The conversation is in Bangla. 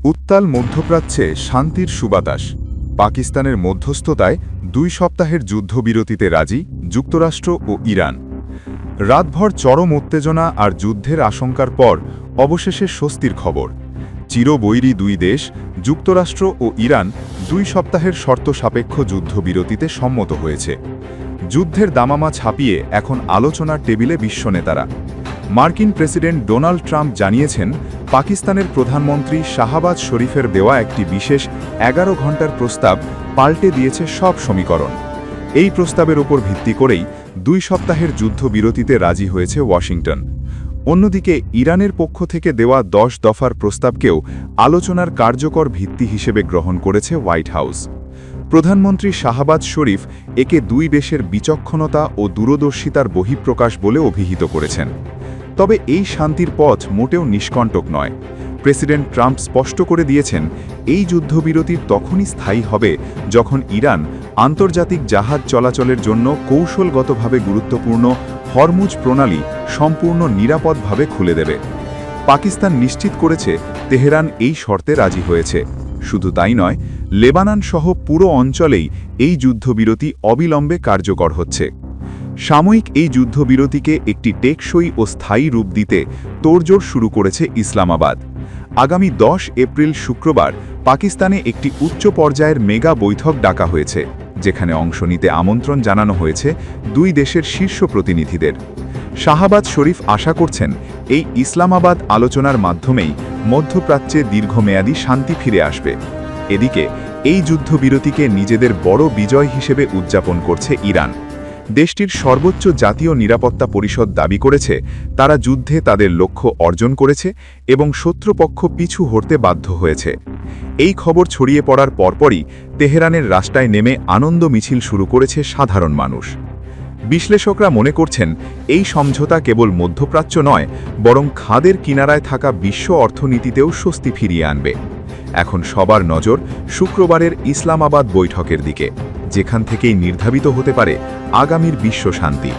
উত্তাল মধ্যপ্রাচ্যে শান্তির সুবাতাস। পাকিস্তানের মধ্যস্থতায় 2 সপ্তাহের যুদ্ধবিরতিতে রাজি যুক্তরাষ্ট্র ও ইরান। রাতভর চরম উত্তেজনা আর যুদ্ধের আশঙ্কার পর অবশেষে স্বস্তির খবর। চিরবৈরী 2 দেশ যুক্তরাষ্ট্র ও ইরান 2 সপ্তাহের শর্ত সাপেক্ষ যুদ্ধবিরতিতে সম্মত হয়েছে। যুদ্ধের দামামা ছাপিয়ে এখন আলোচনার টেবিলে বিশ্বনেতারা। মার্কিন প্রেসিডেন্ট ডোনাল্ড ট্রাম্প জানিয়েছেন, পাকিস্তানের প্রধানমন্ত্রী শাহবাজ শরীফের দেওয়া একটি বিশেষ 11 ঘণ্টার প্রস্তাব পাল্টে দিয়েছে সব সমীকরণ। এই প্রস্তাবের ওপর ভিত্তি করেই 2 সপ্তাহের যুদ্ধবিরতিতে রাজি হয়েছে ওয়াশিংটন। অন্যদিকে ইরানের পক্ষ থেকে দেওয়া 10 দফার প্রস্তাবকেও আলোচনার কার্যকর ভিত্তি হিসেবে গ্রহণ করেছে হোয়াইট হাউস। প্রধানমন্ত্রী শাহবাজ শরীফ একে 2 দেশের বিচক্ষণতা ও দূরদর্শিতার বহিঃপ্রকাশ বলে অভিহিত করেছেন। তবে এই শান্তির পথ মোটেও নিষ্কণ্টক নয়। প্রেসিডেন্ট ট্রাম্প স্পষ্ট করে দিয়েছেন, এই যুদ্ধবিরতির তখনই স্থায়ী হবে যখন ইরান আন্তর্জাতিক জাহাজ চলাচলের জন্য কৌশলগতভাবে গুরুত্বপূর্ণ হরমুজ প্রণালী সম্পূর্ণ নিরাপদভাবে খুলে দেবে। পাকিস্তান নিশ্চিত করেছে তেহরান এই শর্তে রাজি হয়েছে। শুধু তাই নয়, লেবানন সহ পুরো অঞ্চলেই এই যুদ্ধবিরতি অবিলম্বে কার্যকর হচ্ছে। সাময়িক এই যুদ্ধবিরতিকে একটি টেকসই ও স্থায়ী রূপ দিতে তোড়জোড় শুরু করেছে ইসলামাবাদ। আগামী 10 এপ্রিল শুক্রবার পাকিস্তানে একটি উচ্চ পর্যায়ের মেগা বৈঠক ডাকা হয়েছে, যেখানে অংশ নিতে আমন্ত্রণ জানানো হয়েছে 2 দেশের শীর্ষ প্রতিনিধিদের। শাহবাজ শরীফ আশা করছেন, এই ইসলামাবাদ আলোচনার মাধ্যমেই মধ্যপ্রাচ্যে দীর্ঘমেয়াদী শান্তি ফিরে আসবে। এদিকে এই যুদ্ধবিরতিকে নিজেদের বড় বিজয় হিসেবে উদযাপন করছে ইরান। দেশটির সর্বোচ্চ জাতীয় নিরাপত্তা পরিষদ দাবি করেছে, তারা যুদ্ধে তাদের লক্ষ্য অর্জন করেছে এবং শত্রুপক্ষ পিছু হটতে বাধ্য হয়েছে। এই খবর ছড়িয়ে পড়ার পরপরই তেহরানের রাস্তায় নেমে আনন্দ মিছিল শুরু করেছে সাধারণ মানুষ। বিশ্লেষকরা মনে করছেন, এই সমঝোতা কেবল মধ্যপ্রাচ্য নয়, বরং খাদের কিনারায় থাকা বিশ্ব অর্থনীতিতেও স্বস্তি ফিরিয়ে আনবে। এখন সবার নজর শুক্রবারের ইসলামাবাদ বৈঠকের দিকে, যেখান থেকেই নির্ধারিত হতে পারে আগামীর বিশ্ব শান্তি।